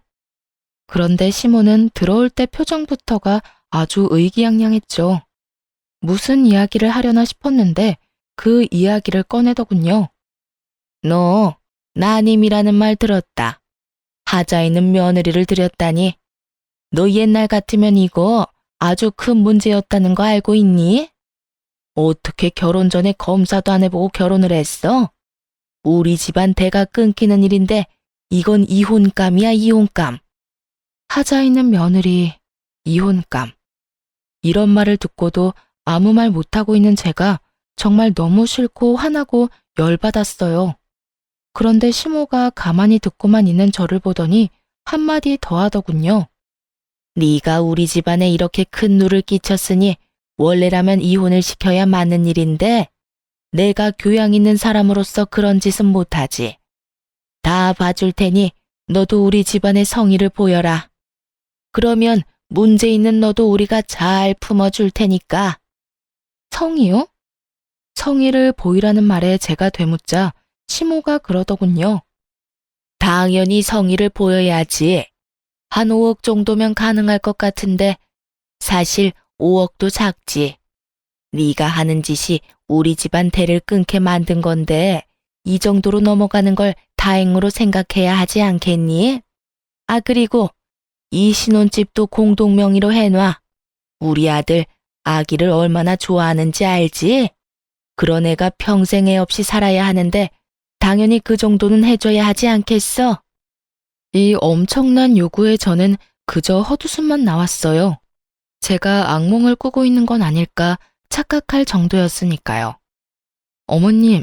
그런데 시모는 들어올 때 표정부터가 아주 의기양양했죠. 무슨 이야기를 하려나 싶었는데 그 이야기를 꺼내더군요. 너 난임이라는 말 들었다. 하자 있는 며느리를 들였다니. 너 옛날 같으면 이거 아주 큰 문제였다는 거 알고 있니? 어떻게 결혼 전에 검사도 안 해보고 결혼을 했어? 우리 집안 대가 끊기는 일인데 이건 이혼감이야, 이혼감. 하자 있는 며느리, 이혼감. 이런 말을 듣고도 아무 말 못하고 있는 제가 정말 너무 싫고 화나고 열받았어요. 그런데 시모가 가만히 듣고만 있는 저를 보더니 한마디 더 하더군요. 네가 우리 집안에 이렇게 큰 누를 끼쳤으니 원래라면 이혼을 시켜야 맞는 일인데 내가 교양 있는 사람으로서 그런 짓은 못하지. 다 봐줄 테니 너도 우리 집안의 성의를 보여라. 그러면 문제 있는 너도 우리가 잘 품어줄 테니까. 성의요? 성의를 보이라는 말에 제가 되묻자 시모가 그러더군요. 당연히 성의를 보여야지. 한 5억 정도면 가능할 것 같은데 사실 5억도 작지. 네가 하는 짓이 우리 집안 대를 끊게 만든 건데 이 정도로 넘어가는 걸 다행으로 생각해야 하지 않겠니? 아, 그리고 이 신혼집도 공동 명의로 해놔. 우리 아들 아기를 얼마나 좋아하는지 알지? 그런 애가 평생 애 없이 살아야 하는데 당연히 그 정도는 해줘야 하지 않겠어? 이 엄청난 요구에 저는 그저 헛웃음만 나왔어요. 제가 악몽을 꾸고 있는 건 아닐까 착각할 정도였으니까요. 어머님,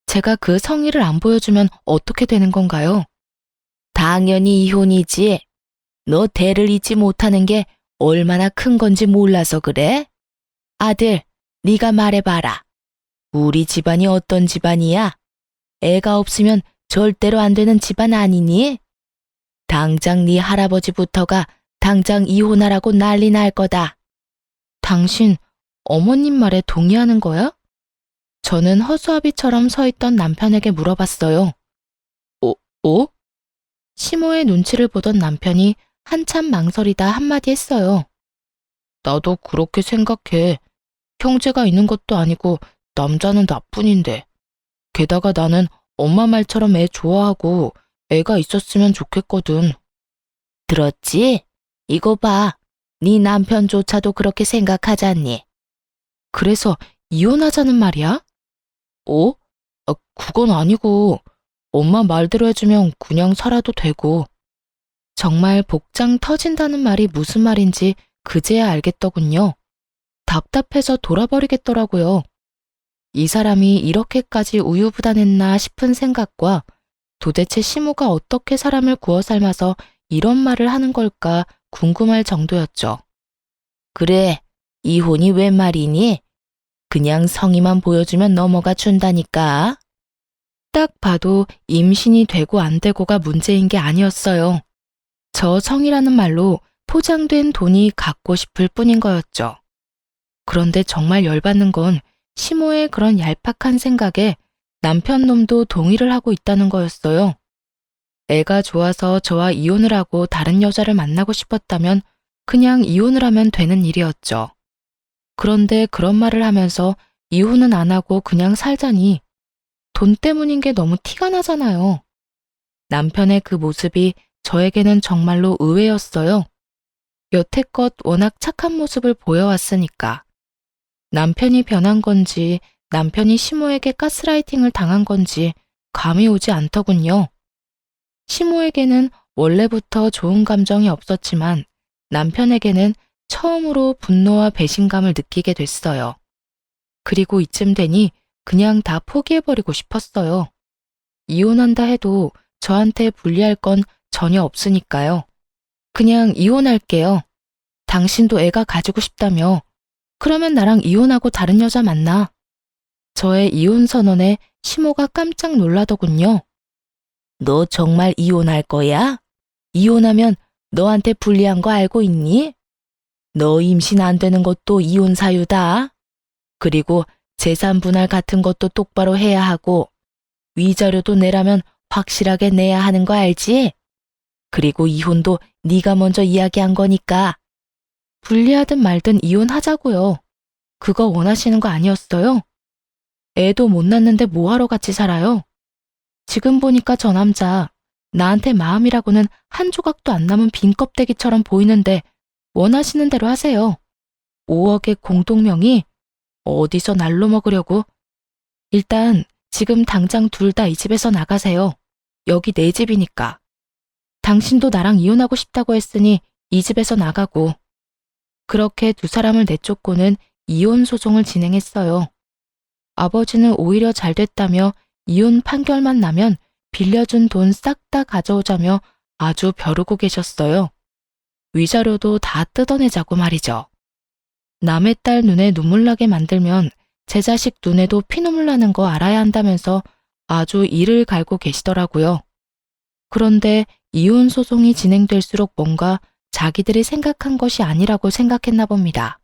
제가 그 성의를 안 보여주면 어떻게 되는 건가요? 당연히 이혼이지. 너 대를 잊지 못하는 게 얼마나 큰 건지 몰라서 그래? 아들, 네가 말해봐라. 우리 집안이 어떤 집안이야? 애가 없으면 절대로 안 되는 집안 아니니? 당장 네 할아버지부터가 당장 이혼하라고 난리 날 거다. 당신 어머님 말에 동의하는 거야? 저는 허수아비처럼 서 있던 남편에게 물어봤어요. 어? 시모의 눈치를 보던 남편이 한참 망설이다 한마디 했어요. 나도 그렇게 생각해. 형제가 있는 것도 아니고 남자는 나뿐인데. 게다가 나는 엄마 말처럼 애 좋아하고 애가 있었으면 좋겠거든. 들었지? 이거 봐. 네 남편조차도 그렇게 생각하잖니. 그래서 이혼하자는 말이야? 그건 아니고 엄마 말대로 해주면 그냥 살아도 되고. 정말 복장 터진다는 말이 무슨 말인지 그제야 알겠더군요. 답답해서 돌아버리겠더라고요. 이 사람이 이렇게까지 우유부단했나 싶은 생각과 도대체 시모가 어떻게 사람을 구워 삶아서 이런 말을 하는 걸까 궁금할 정도였죠. 그래, 이혼이 웬 말이니? 그냥 성의만 보여주면 넘어가 준다니까. 딱 봐도 임신이 되고 안 되고가 문제인 게 아니었어요. 저 성이라는 말로 포장된 돈이 갖고 싶을 뿐인 거였죠. 그런데 정말 열받는 건 시모의 그런 얄팍한 생각에 남편 놈도 동의를 하고 있다는 거였어요. 애가 좋아서 저와 이혼을 하고 다른 여자를 만나고 싶었다면 그냥 이혼을 하면 되는 일이었죠. 그런데 그런 말을 하면서 이혼은 안 하고 그냥 살자니 돈 때문인 게 너무 티가 나잖아요. 남편의 그 모습이 저에게는 정말로 의외였어요. 여태껏 워낙 착한 모습을 보여왔으니까. 남편이 변한 건지 남편이 시모에게 가스라이팅을 당한 건지 감이 오지 않더군요. 시모에게는 원래부터 좋은 감정이 없었지만 남편에게는 처음으로 분노와 배신감을 느끼게 됐어요. 그리고 이쯤 되니 그냥 다 포기해버리고 싶었어요. 이혼한다 해도 저한테 불리할 건 전혀 없으니까요. 그냥 이혼할게요. 당신도 애가 가지고 싶다며. 그러면 나랑 이혼하고 다른 여자 만나. 저의 이혼 선언에 시모가 깜짝 놀라더군요. 너 정말 이혼할 거야? 이혼하면 너한테 불리한 거 알고 있니? 너 임신 안 되는 것도 이혼 사유다. 그리고 재산 분할 같은 것도 똑바로 해야 하고 위자료도 내라면 확실하게 내야 하는 거 알지? 그리고 이혼도 네가 먼저 이야기한 거니까. 불리하든 말든 이혼하자고요. 그거 원하시는 거 아니었어요? 애도 못 낳는데 뭐하러 같이 살아요? 지금 보니까 저 남자 나한테 마음이라고는 한 조각도 안 남은 빈 껍데기처럼 보이는데 원하시는 대로 하세요. 5억의 공동명의? 어디서 날로 먹으려고? 일단 지금 당장 둘 다 이 집에서 나가세요. 여기 내 집이니까. 당신도 나랑 이혼하고 싶다고 했으니 이 집에서 나가고. 그렇게 두 사람을 내쫓고는 이혼 소송을 진행했어요. 아버지는 오히려 잘 됐다며 이혼 판결만 나면 빌려준 돈 싹 다 가져오자며 아주 벼르고 계셨어요. 위자료도 다 뜯어내자고 말이죠. 남의 딸 눈에 눈물 나게 만들면 제 자식 눈에도 피눈물 나는 거 알아야 한다면서 아주 이를 갈고 계시더라고요. 그런데 이혼 소송이 진행될수록 뭔가 자기들이 생각한 것이 아니라고 생각했나 봅니다.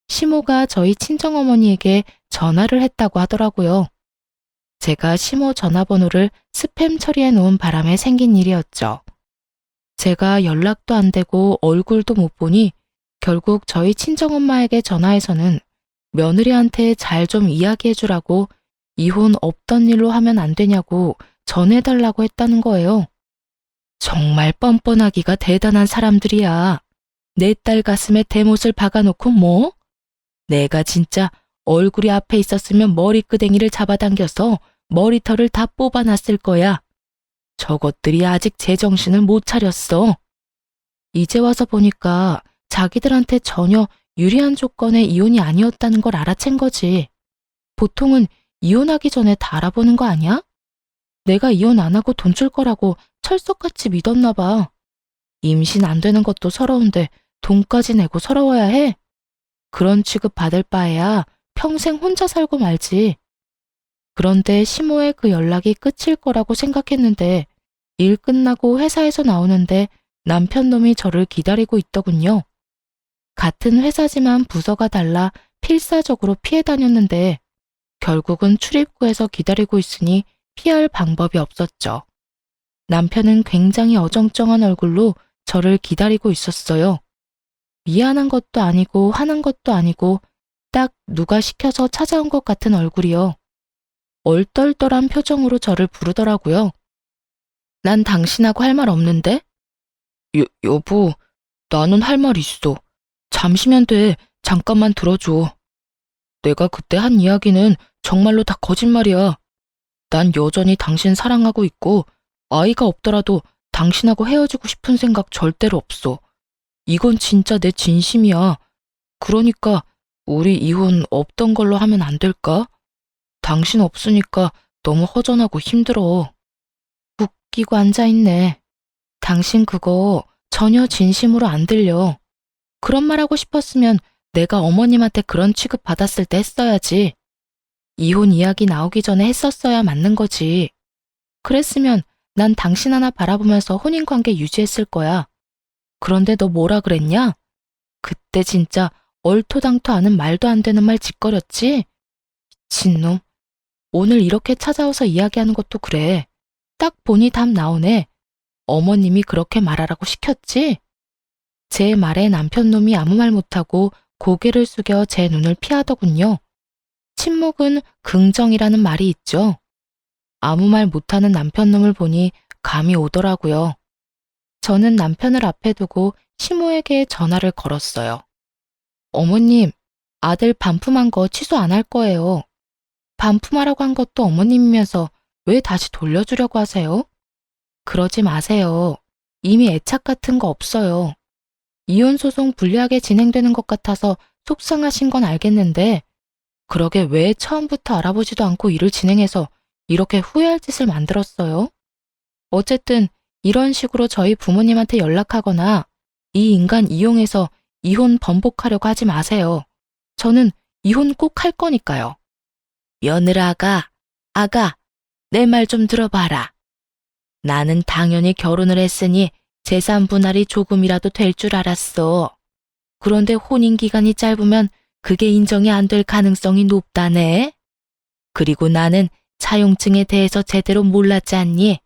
시모가 저희 친정어머니에게 전화를 했다고 하더라고요. 제가 시모 전화번호를 스팸 처리해 놓은 바람에 생긴 일이었죠. 제가 연락도 안 되고 얼굴도 못 보니 결국 저희 친정엄마에게 전화해서는 며느리한테 잘 좀 이야기해 주라고 이혼 없던 일로 하면 안 되냐고 전해달라고 했다는 거예요. 정말 뻔뻔하기가 대단한 사람들이야. 내 딸 가슴에 대못을 박아놓고 뭐? 내가 진짜 얼굴이 앞에 있었으면 머리끄댕이를 잡아당겨서 머리털을 다 뽑아놨을 거야. 저것들이 아직 제정신을 못 차렸어. 이제 와서 보니까 자기들한테 전혀 유리한 조건의 이혼이 아니었다는 걸 알아챈 거지. 보통은 이혼하기 전에 다 알아보는 거 아니야? 내가 이혼 안 하고 돈 줄 거라고 철석같이 믿었나 봐. 임신 안 되는 것도 서러운데 돈까지 내고 서러워야 해? 그런 취급 받을 바에야 평생 혼자 살고 말지. 그런데 시모의 그 연락이 끝일 거라고 생각했는데 일 끝나고 회사에서 나오는데 남편 놈이 저를 기다리고 있더군요. 같은 회사지만 부서가 달라 필사적으로 피해 다녔는데 결국은 출입구에서 기다리고 있으니 피할 방법이 없었죠. 남편은 굉장히 어정쩡한 얼굴로 저를 기다리고 있었어요. 미안한 것도 아니고 화난 것도 아니고 딱 누가 시켜서 찾아온 것 같은 얼굴이요. 얼떨떨한 표정으로 저를 부르더라고요. 난 당신하고 할 말 없는데? 여보, 나는 할 말 있어. 잠시면 돼. 잠깐만 들어줘. 내가 그때 한 이야기는 정말로 다 거짓말이야. 난 여전히 당신 사랑하고 있고 아이가 없더라도 당신하고 헤어지고 싶은 생각 절대로 없어. 이건 진짜 내 진심이야. 그러니까 우리 이혼 없던 걸로 하면 안 될까? 당신 없으니까 너무 허전하고 힘들어. 웃기고 앉아있네. 당신 그거 전혀 진심으로 안 들려. 그런 말 하고 싶었으면 내가 어머님한테 그런 취급 받았을 때 했어야지. 이혼 이야기 나오기 전에 했었어야 맞는 거지. 그랬으면 난 당신 하나 바라보면서 혼인관계 유지했을 거야. 그런데 너 뭐라 그랬냐? 그때 진짜 얼토당토 않은 말도 안 되는 말 짓거렸지? 미친놈. 오늘 이렇게 찾아와서 이야기하는 것도 그래. 딱 보니 답 나오네. 어머님이 그렇게 말하라고 시켰지? 제 말에 남편놈이 아무 말 못하고 고개를 숙여 제 눈을 피하더군요. 침묵은 긍정이라는 말이 있죠. 아무 말 못하는 남편놈을 보니 감이 오더라고요. 저는 남편을 앞에 두고 시모에게 전화를 걸었어요. 어머님, 아들 반품한 거 취소 안 할 거예요. 반품하라고 한 것도 어머님이면서 왜 다시 돌려주려고 하세요? 그러지 마세요. 이미 애착 같은 거 없어요. 이혼 소송 불리하게 진행되는 것 같아서 속상하신 건 알겠는데 그러게 왜 처음부터 알아보지도 않고 일을 진행해서 이렇게 후회할 짓을 만들었어요? 어쨌든 이런 식으로 저희 부모님한테 연락하거나 이 인간 이용해서 이혼 번복하려고 하지 마세요. 저는 이혼 꼭 할 거니까요. 며느라가, 아가, 내 말 좀 들어봐라. 나는 당연히 결혼을 했으니 재산 분할이 조금이라도 될 줄 알았어. 그런데 혼인 기간이 짧으면 그게 인정이 안 될 가능성이 높다네. 그리고 나는 차용증에 대해서 제대로 몰랐지 않니?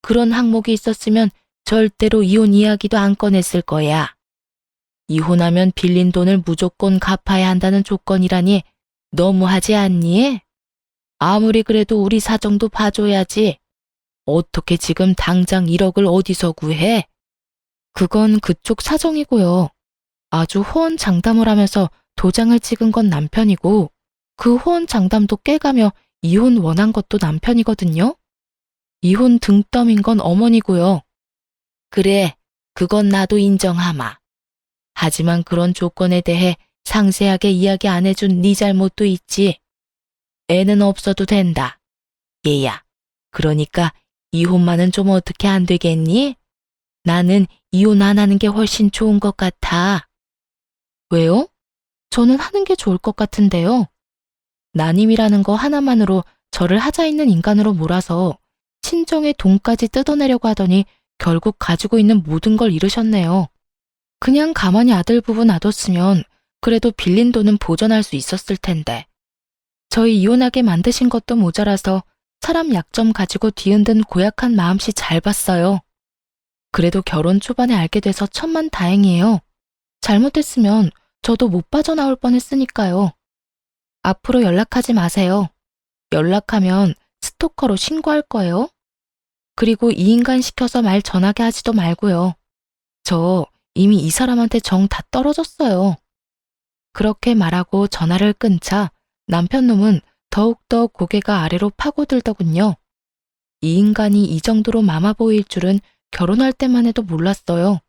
그런 항목이 있었으면 절대로 이혼 이야기도 안 꺼냈을 거야. 이혼하면 빌린 돈을 무조건 갚아야 한다는 조건이라니 너무하지 않니? 아무리 그래도 우리 사정도 봐줘야지. 어떻게 지금 당장 1억을 어디서 구해? 그건 그쪽 사정이고요. 아주 호언장담을 하면서 도장을 찍은 건 남편이고 그 호언장담도 깨가며 이혼 원한 것도 남편이거든요. 이혼 등 떠민 건 어머니고요. 그래, 그건 나도 인정하마. 하지만 그런 조건에 대해 상세하게 이야기 안 해준 네 잘못도 있지. 애는 없어도 된다. 얘야, 그러니까 이혼만은 좀 어떻게 안 되겠니? 나는 이혼 안 하는 게 훨씬 좋은 것 같아. 왜요? 저는 하는 게 좋을 것 같은데요. 난임이라는 거 하나만으로 저를 하자 있는 인간으로 몰아서 친정의 돈까지 뜯어내려고 하더니 결국 가지고 있는 모든 걸 잃으셨네요. 그냥 가만히 아들 부부 놔뒀으면 그래도 빌린 돈은 보전할 수 있었을 텐데. 저희 이혼하게 만드신 것도 모자라서 사람 약점 가지고 뒤흔든 고약한 마음씨 잘 봤어요. 그래도 결혼 초반에 알게 돼서 천만다행이에요. 잘못했으면 저도 못 빠져나올 뻔했으니까요. 앞으로 연락하지 마세요. 연락하면 스토커로 신고할 거예요. 그리고 이 인간 시켜서 말 전하게 하지도 말고요. 저 이미 이 사람한테 정 다 떨어졌어요. 그렇게 말하고 전화를 끊자 남편놈은 더욱더 고개가 아래로 파고들더군요. 이 인간이 이 정도로 마마 보일 줄은 결혼할 때만 해도 몰랐어요.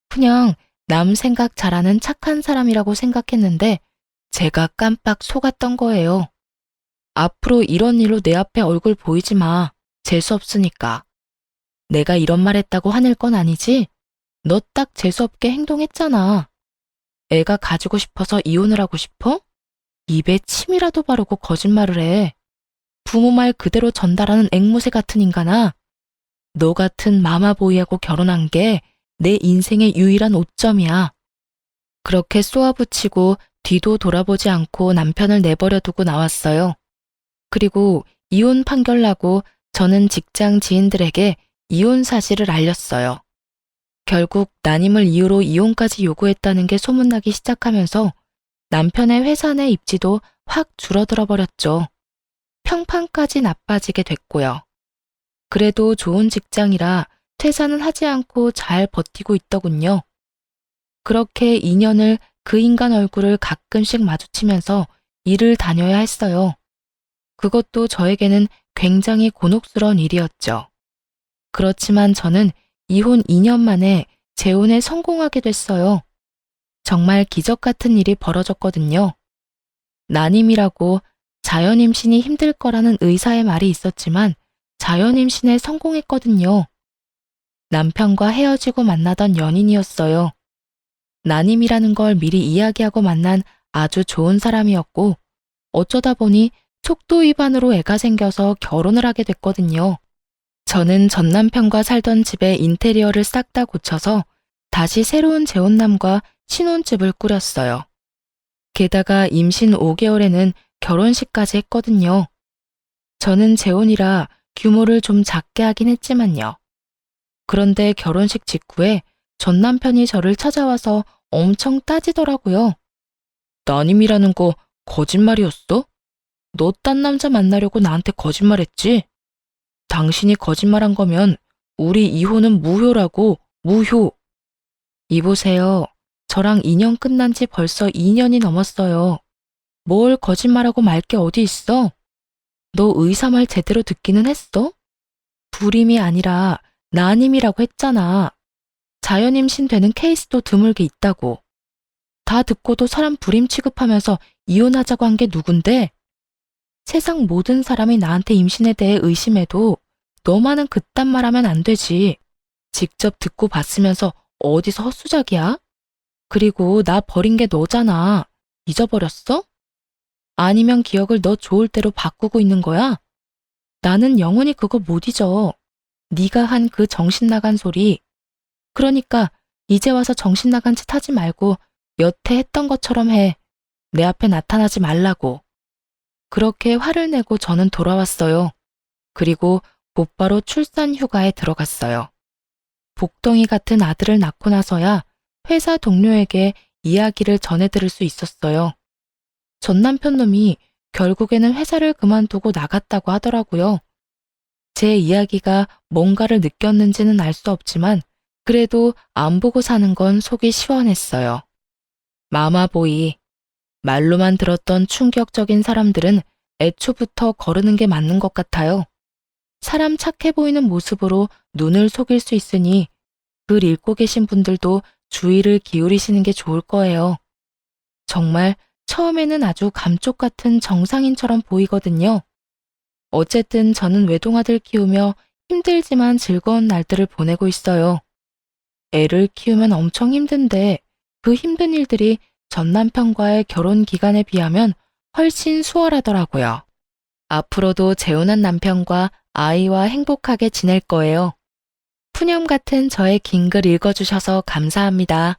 그냥 남 생각 잘하는 착한 사람이라고 생각했는데 제가 깜빡 속았던 거예요. 앞으로 이런 일로 내 앞에 얼굴 보이지 마. 재수 없으니까. 내가 이런 말 했다고 화낼 건 아니지? 너 딱 재수없게 행동했잖아. 애가 가지고 싶어서 이혼을 하고 싶어? 입에 침이라도 바르고 거짓말을 해. 부모 말 그대로 전달하는 앵무새 같은 인간아. 너 같은 마마보이하고 결혼한 게 내 인생의 유일한 오점이야. 그렇게 쏘아붙이고 뒤도 돌아보지 않고 남편을 내버려 두고 나왔어요. 그리고 이혼 판결 나고 저는 직장 지인들에게 이혼 사실을 알렸어요. 결국 난임을 이유로 이혼까지 요구했다는 게 소문나기 시작하면서 남편의 회사 내 입지도 확 줄어들어 버렸죠. 평판까지 나빠지게 됐고요. 그래도 좋은 직장이라 퇴사는 하지 않고 잘 버티고 있더군요. 그렇게 2년을 그 인간 얼굴을 가끔씩 마주치면서 일을 다녀야 했어요. 그것도 저에게는 굉장히 곤혹스러운 일이었죠. 그렇지만 저는 이혼 2년 만에 재혼에 성공하게 됐어요. 정말 기적 같은 일이 벌어졌거든요. 난임이라고 자연임신이 힘들 거라는 의사의 말이 있었지만 자연임신에 성공했거든요. 남편과 헤어지고 만나던 연인이었어요. 난임이라는 걸 미리 이야기하고 만난 아주 좋은 사람이었고 어쩌다 보니 속도 위반으로 애가 생겨서 결혼을 하게 됐거든요. 저는 전 남편과 살던 집의 인테리어를 싹 다 고쳐서 다시 새로운 재혼남과 신혼집을 꾸렸어요. 게다가 임신 5개월에는 결혼식까지 했거든요. 저는 재혼이라 규모를 좀 작게 하긴 했지만요. 그런데 결혼식 직후에 전 남편이 저를 찾아와서 엄청 따지더라고요. 난임이라는 거 거짓말이었어? 너 딴 남자 만나려고 나한테 거짓말했지? 당신이 거짓말한 거면 우리 이혼은 무효라고, 무효. 이보세요. 저랑 인연 끝난 지 벌써 2년이 넘었어요. 뭘 거짓말하고 말 게 어디 있어? 너 의사 말 제대로 듣기는 했어? 불임이 아니라 난임이라고 했잖아. 자연임신 되는 케이스도 드물게 있다고. 다 듣고도 사람 불임 취급하면서 이혼하자고 한 게 누군데? 세상 모든 사람이 나한테 임신에 대해 의심해도 너만은 그딴 말 하면 안 되지. 직접 듣고 봤으면서 어디서 헛수작이야? 그리고 나 버린 게 너잖아. 잊어버렸어? 아니면 기억을 너 좋을 대로 바꾸고 있는 거야? 나는 영원히 그거 못 잊어. 네가 한 그 정신 나간 소리. 그러니까 이제 와서 정신 나간 짓 하지 말고 여태 했던 것처럼 해. 내 앞에 나타나지 말라고. 그렇게 화를 내고 저는 돌아왔어요. 그리고 곧바로 출산 휴가에 들어갔어요. 복덩이 같은 아들을 낳고 나서야 회사 동료에게 이야기를 전해들을 수 있었어요. 전 남편 놈이 결국에는 회사를 그만두고 나갔다고 하더라고요. 제 이야기가 뭔가를 느꼈는지는 알 수 없지만 그래도 안 보고 사는 건 속이 시원했어요. 마마보이. 말로만 들었던 충격적인 사람들은 애초부터 거르는 게 맞는 것 같아요. 사람 착해 보이는 모습으로 눈을 속일 수 있으니 글 읽고 계신 분들도 주의를 기울이시는 게 좋을 거예요. 정말 처음에는 아주 감쪽 같은 정상인처럼 보이거든요. 어쨌든 저는 외동아들 키우며 힘들지만 즐거운 날들을 보내고 있어요. 애를 키우면 엄청 힘든데 그 힘든 일들이 전 남편과의 결혼 기간에 비하면 훨씬 수월하더라고요. 앞으로도 재혼한 남편과 아이와 행복하게 지낼 거예요. 푸념 같은 저의 긴 글 읽어주셔서 감사합니다.